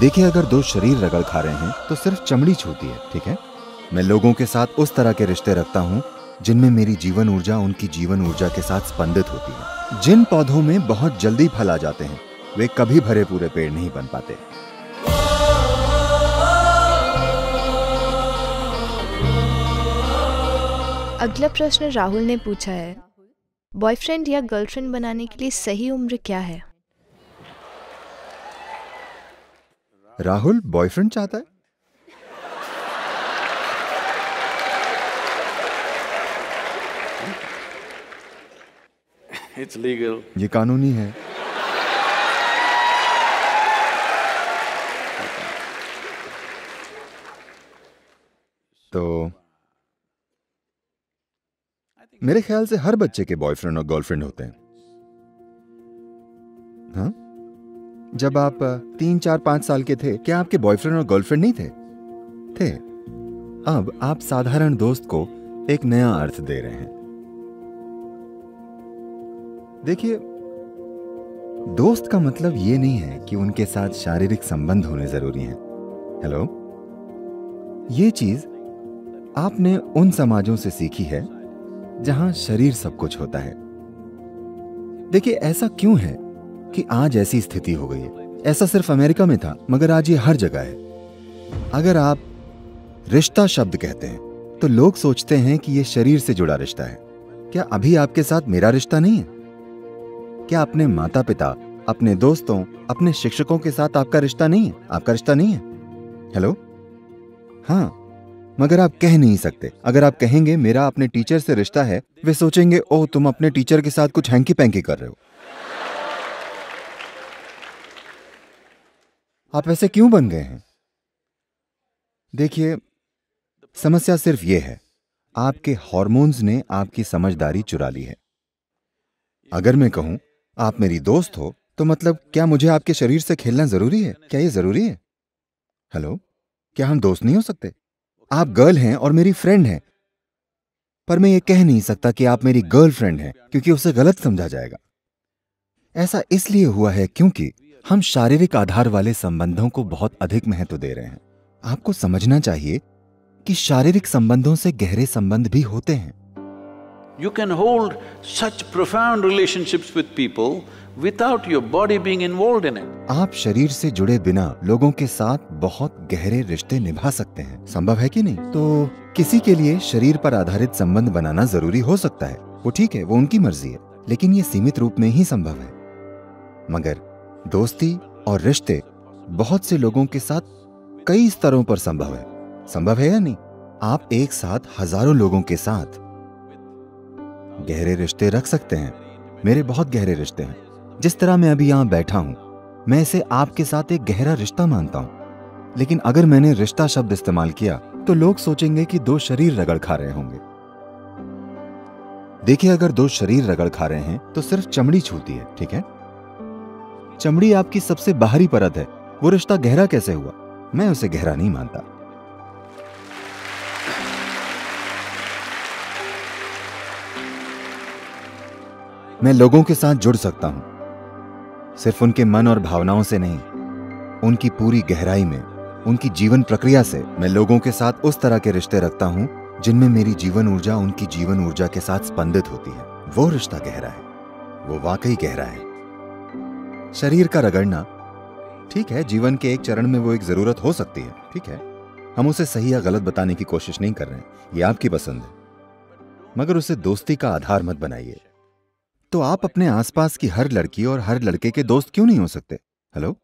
देखिए, अगर दो शरीर रगड़ खा रहे हैं तो सिर्फ चमड़ी छूती है, ठीक है। मैं लोगों के साथ उस तरह के रिश्ते रखता हूँ जिनमें मेरी जीवन ऊर्जा उनकी जीवन ऊर्जा के साथ स्पंदित होती है। जिन पौधों में बहुत जल्दी फल आ जाते हैं वे कभी भरे पूरे पेड़ नहीं बन पाते। अगला प्रश्न राहुल ने पूछा है, बॉयफ्रेंड या गर्लफ्रेंड बनाने के लिए सही उम्र क्या है? राहुल बॉयफ्रेंड चाहता है। It's legal. ये कानूनी है। तो मेरे ख्याल से हर बच्चे के बॉयफ्रेंड और गर्लफ्रेंड होते हैं। हाँ? जब आप 3, 4, 5 साल के थे, क्या आपके बॉयफ्रेंड और गर्लफ्रेंड नहीं थे? थे। अब आप साधारण दोस्त को एक नया अर्थ दे रहे हैं। देखिए, दोस्त का मतलब ये नहीं है कि उनके साथ शारीरिक संबंध होने जरूरी हैं। हेलो, ये चीज आपने उन समाजों से सीखी है जहां शरीर सब कुछ होता है। देखिए, ऐसा क्यों है कि आज ऐसी स्थिति हो गई है? ऐसा सिर्फ अमेरिका में था, मगर आज ये हर जगह है। अगर आप रिश्ता शब्द कहते हैं तो लोग सोचते हैं कि ये शरीर से जुड़ा रिश्ता है। क्या अभी आपके साथ मेरा रिश्ता नहीं है? क्या अपने माता पिता, अपने दोस्तों, अपने शिक्षकों के साथ आपका रिश्ता नहीं है? आपका रिश्ता नहीं है? हेलो, हाँ, मगर आप कह नहीं सकते। अगर आप कहेंगे मेरा अपने टीचर से रिश्ता है, वे सोचेंगे ओह तुम अपने टीचर के साथ कुछ हैंकी पैंकी कर रहे हो। आप ऐसे क्यों बन गए हैं? देखिए, समस्या सिर्फ यह है, आपके हार्मोन्स ने आपकी समझदारी चुरा ली है। अगर मैं कहूं आप मेरी दोस्त हो तो मतलब क्या मुझे आपके शरीर से खेलना जरूरी है? क्या यह जरूरी है? हेलो, क्या हम दोस्त नहीं हो सकते? आप गर्ल हैं और मेरी फ्रेंड हैं, पर मैं ये कह नहीं सकता कि आप मेरी गर्लफ्रेंड हैं, क्योंकि उसे गलत समझा जाएगा। ऐसा इसलिए हुआ है क्योंकि हम शारीरिक आधार वाले संबंधों को बहुत अधिक महत्व दे रहे हैं। आपको समझना चाहिए कि शारीरिक संबंधों से गहरे संबंध भी होते हैं। You can hold such profound relationships with people without your body being involved in it. आप शरीर से जुड़े बिना लोगों के साथ बहुत गहरे रिश्ते निभा सकते हैं। संभव है कि नहीं? तो किसी के लिए शरीर पर आधारित संबंध बनाना जरूरी हो सकता है, वो ठीक है, वो उनकी मर्जी है, लेकिन ये सीमित रूप में ही संभव है। मगर दोस्ती और रिश्ते बहुत से लोगों के साथ कई स्तरों पर संभव है। संभव है या नहीं? आप एक साथ हजारों लोगों के साथ गहरे रिश्ते रख सकते हैं। मेरे बहुत गहरे रिश्ते हैं। जिस तरह मैं अभी यहां बैठा हूं, मैं इसे आपके साथ एक गहरा रिश्ता मानता हूं। लेकिन अगर मैंने रिश्ता शब्द इस्तेमाल किया तो लोग सोचेंगे कि दो शरीर रगड़ खा रहे होंगे। देखिए, अगर दो शरीर रगड़ खा रहे हैं तो सिर्फ चमड़ी छूती है, ठीक है। चमड़ी आपकी सबसे बाहरी परत है। वो रिश्ता गहरा कैसे हुआ? मैं उसे गहरा नहीं मानता। मैं लोगों के साथ जुड़ सकता हूं, सिर्फ उनके मन और भावनाओं से नहीं, उनकी पूरी गहराई में, उनकी जीवन प्रक्रिया से। मैं लोगों के साथ उस तरह के रिश्ते रखता हूं जिनमें मेरी जीवन ऊर्जा उनकी जीवन ऊर्जा के साथ स्पंदित होती है। वो रिश्ता गहरा है, वो वाकई गहरा है। शरीर का रगड़ना ठीक है, जीवन के एक चरण में वो एक जरूरत हो सकती है, ठीक है। हम उसे सही या गलत बताने की कोशिश नहीं कर रहे हैं, ये आपकी पसंद है, मगर उसे दोस्ती का आधार मत बनाइए। तो आप अपने आसपास की हर लड़की और हर लड़के के दोस्त क्यों नहीं हो सकते? हेलो,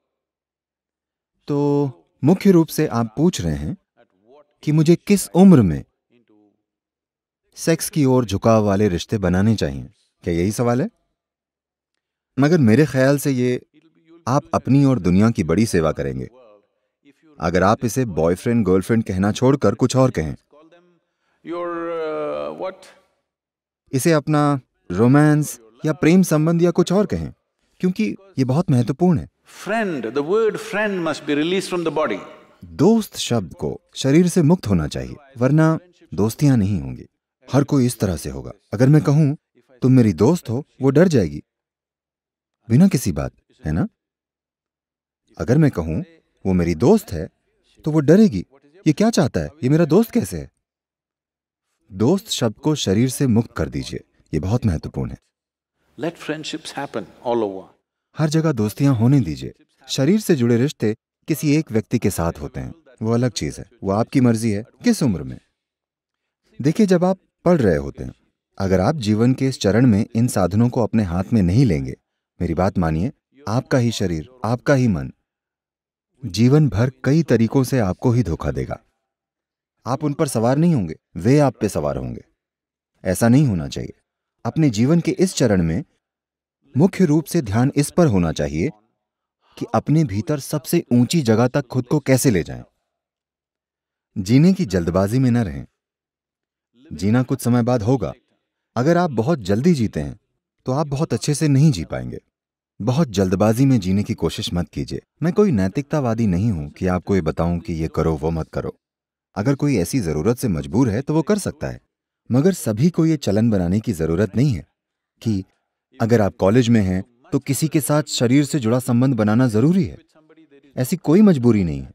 तो मुख्य रूप से आप पूछ रहे हैं कि मुझे किस उम्र में सेक्स की ओर झुकाव वाले रिश्ते बनाने चाहिए, क्या यही सवाल है? मगर मेरे ख्याल से ये आप अपनी और दुनिया की बड़ी सेवा करेंगे अगर आप इसे बॉयफ्रेंड गर्लफ्रेंड कहना छोड़कर कुछ और कहें। इसे अपना रोमांस या प्रेम संबंध या कुछ और कहें, क्योंकि ये बहुत महत्वपूर्ण है। Friend, the word friend must be released from the body. दोस्त शब्द को शरीर से मुक्त होना चाहिए, वरना दोस्तियां नहीं होंगी। हर कोई इस तरह से होगा। अगर मैं कहूं तुम मेरी दोस्त हो, वो डर जाएगी बिना किसी बात, है ना? अगर मैं कहूं वो मेरी दोस्त है तो वो डरेगी, ये क्या चाहता है, ये मेरा दोस्त कैसे है। दोस्त शब्द को शरीर से मुक्त कर दीजिए, ये बहुत महत्वपूर्ण है। Let friendships happen all over. हर जगह दोस्तियां होने दीजिए। शरीर से जुड़े रिश्ते किसी एक व्यक्ति के साथ होते हैं, वो अलग चीज है, वो आपकी मर्जी है किस उम्र में। देखिए, जब आप पढ़ रहे होते हैं, अगर आप जीवन के इस चरण में इन साधनों को अपने हाथ में नहीं लेंगे, मेरी बात मानिए, आपका ही शरीर, आपका ही मन जीवन भर कई तरीकों से आपको ही धोखा देगा। आप उन पर सवार नहीं होंगे, वे आप पे सवार होंगे। ऐसा नहीं होना चाहिए। अपने जीवन के इस चरण में मुख्य रूप से ध्यान इस पर होना चाहिए कि अपने भीतर सबसे ऊंची जगह तक खुद को कैसे ले जाएं। जीने की जल्दबाजी में न रहें। जीना कुछ समय बाद होगा। अगर आप बहुत जल्दी जीते हैं तो आप बहुत अच्छे से नहीं जी पाएंगे। बहुत जल्दबाजी में जीने की कोशिश मत कीजिए। मैं कोई नैतिकतावादी नहीं हूं कि आपको ये बताऊं कि ये करो वो मत करो। अगर कोई ऐसी जरूरत से मजबूर है तो वो कर सकता है, मगर सभी को ये चलन बनाने की जरूरत नहीं है कि अगर आप कॉलेज में हैं तो किसी के साथ शरीर से जुड़ा संबंध बनाना जरूरी है। ऐसी कोई मजबूरी नहीं है,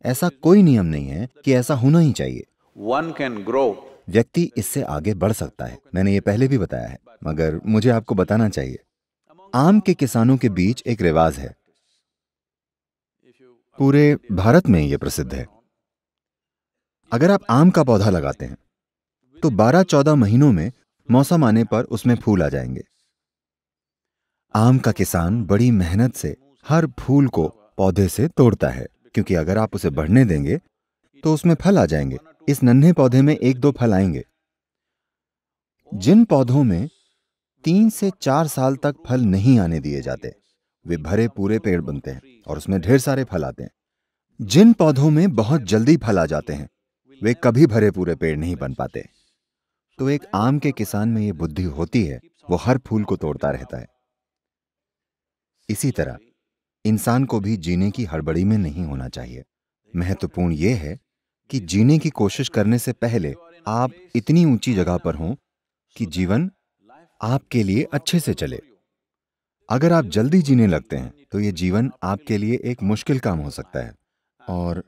ऐसा कोई नियम नहीं है कि ऐसा होना ही चाहिए। One can grow. व्यक्ति इससे आगे बढ़ सकता है, मैंने ये पहले भी बताया है, मगर मुझे आपको बताना चाहिए। आम के किसानों के बीच एक रिवाज है, पूरे भारत में ये प्रसिद्ध है। अगर आप आम का पौधा लगाते हैं तो 12-14 महीनों में मौसम आने पर उसमें फूल आ जाएंगे। आम का किसान बड़ी मेहनत से हर फूल को पौधे से तोड़ता है, क्योंकि अगर आप उसे बढ़ने देंगे तो उसमें फल आ जाएंगे। इस नन्हे पौधे में 1-2 फल आएंगे। जिन पौधों में 3 से 4 साल तक फल नहीं आने दिए जाते, वे भरे पूरे पेड़ बनते हैं और उसमें ढेर सारे फल आते हैं। जिन पौधों में बहुत जल्दी फल आ जाते हैं, वे कभी भरे पूरे पेड़ नहीं बन पाते। तो एक आम के किसान में ये बुद्धि होती है, वो हर फूल को तोड़ता रहता है। इसी तरह इंसान को भी जीने की हड़बड़ी में नहीं होना चाहिए। महत्वपूर्ण यह है कि जीने की कोशिश करने से पहले आप इतनी ऊंची जगह पर हों कि जीवन आपके लिए अच्छे से चले। अगर आप जल्दी जीने लगते हैं तो यह जीवन आपके लिए एक मुश्किल काम हो सकता है और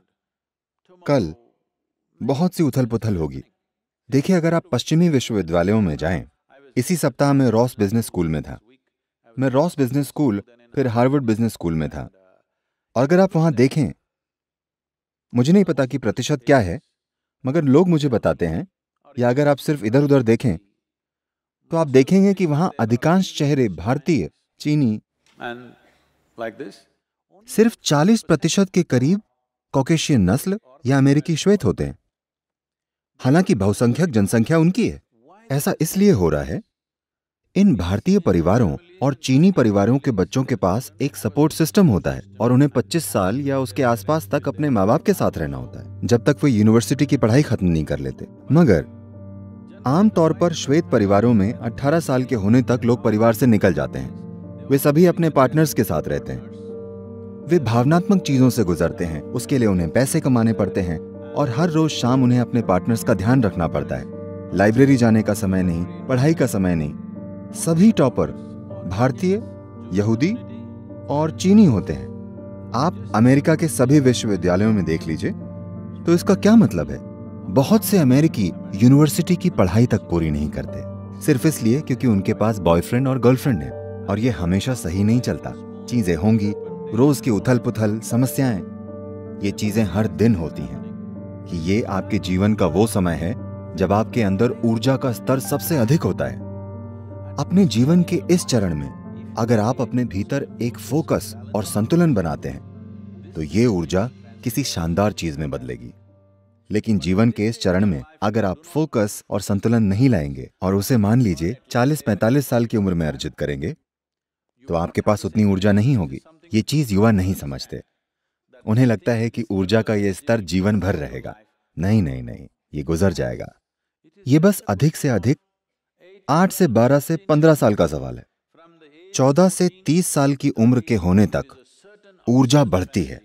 कल बहुत सी उथल पुथल होगी। देखिए, अगर आप पश्चिमी विश्वविद्यालयों में जाएं, इसी सप्ताह मैं रॉस बिजनेस स्कूल में था। मैं रॉस बिजनेस स्कूल फिर हार्वर्ड बिजनेस स्कूल में था, और अगर आप वहां देखें, मुझे नहीं पता कि प्रतिशत क्या है, मगर लोग मुझे बताते हैं, या अगर आप सिर्फ इधर उधर देखें तो आप देखेंगे कि वहां अधिकांश चेहरे भारतीय, चीनी, And like this, सिर्फ 40% के करीब कॉकेशियन नस्ल या अमेरिकी श्वेत होते हैं। हालांकि बहुसंख्यक जनसंख्या उनकी है। ऐसा इसलिए हो रहा है, इन भारतीय परिवारों और चीनी परिवारों के बच्चों के पास एक सपोर्ट सिस्टम होता है और उन्हें 25 साल या उसके आसपास तक अपने माँ बाप के साथ रहना होता है, जब तक वो यूनिवर्सिटी की पढ़ाई खत्म नहीं कर लेते। मगर आमतौर पर श्वेत परिवारों में 18 साल के होने तक लोग परिवार से निकल जाते हैं। वे सभी अपने पार्टनर्स के साथ रहते हैं। वे भावनात्मक चीजों से गुजरते हैं, उसके लिए उन्हें पैसे कमाने पड़ते हैं और हर रोज शाम उन्हें अपने पार्टनर्स का ध्यान रखना पड़ता है। लाइब्रेरी जाने का समय नहीं, पढ़ाई का समय नहीं। सभी टॉपर भारतीय, यहूदी और चीनी होते हैं। आप अमेरिका के सभी विश्वविद्यालयों में देख लीजिए। तो इसका क्या मतलब है? बहुत से अमेरिकी यूनिवर्सिटी की पढ़ाई तक पूरी नहीं करते, सिर्फ इसलिए क्योंकि उनके पास बॉयफ्रेंड और गर्लफ्रेंड है। और ये हमेशा सही नहीं चलता। चीजें होंगी, रोज की उथल पुथल, समस्याएं, ये चीजें हर दिन होती हैं कि ये आपके जीवन का वो समय है जब आपके अंदर ऊर्जा का स्तर सबसे अधिक होता है। अपने जीवन के इस चरण में अगर आप अपने भीतर एक फोकस और संतुलन बनाते हैं तो ये ऊर्जा किसी शानदार चीज में बदलेगी। लेकिन जीवन के इस चरण में अगर आप फोकस और संतुलन नहीं लाएंगे और उसे मान लीजिए 40-45 साल की उम्र में अर्जित करेंगे, तो आपके पास उतनी ऊर्जा नहीं होगी। ये चीज युवा नहीं समझते। उन्हें लगता है कि ऊर्जा का यह स्तर जीवन भर रहेगा। नहीं नहीं नहीं, ये गुजर जाएगा। ये बस अधिक से अधिक 8 से 12 से 15 साल का सवाल है। 14 से 30 साल की उम्र के होने तक ऊर्जा बढ़ती है।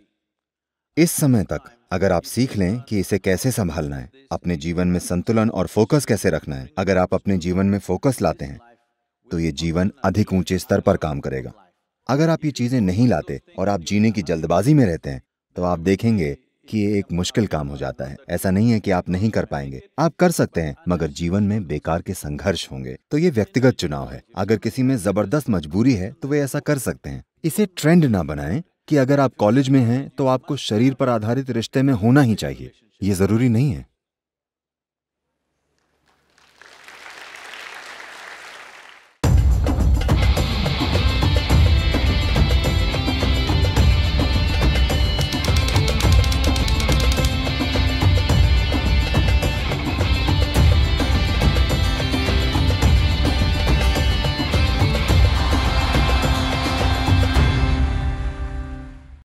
इस समय तक अगर आप सीख लें कि इसे कैसे संभालना है, अपने जीवन में संतुलन और फोकस कैसे रखना है, अगर आप अपने जीवन में फोकस लाते हैं तो ये जीवन अधिक ऊंचे स्तर पर काम करेगा। अगर आप ये चीजें नहीं लाते और आप जीने की जल्दबाजी में रहते हैं तो आप देखेंगे कि ये एक मुश्किल काम हो जाता है। ऐसा नहीं है कि आप नहीं कर पाएंगे, आप कर सकते हैं, मगर जीवन में बेकार के संघर्ष होंगे। तो ये व्यक्तिगत चुनाव है। अगर किसी में जबरदस्त मजबूरी है तो वे ऐसा कर सकते हैं। इसे ट्रेंड ना बनाएं कि अगर आप कॉलेज में हैं तो आपको शरीर पर आधारित रिश्ते में होना ही चाहिए। ये जरूरी नहीं है।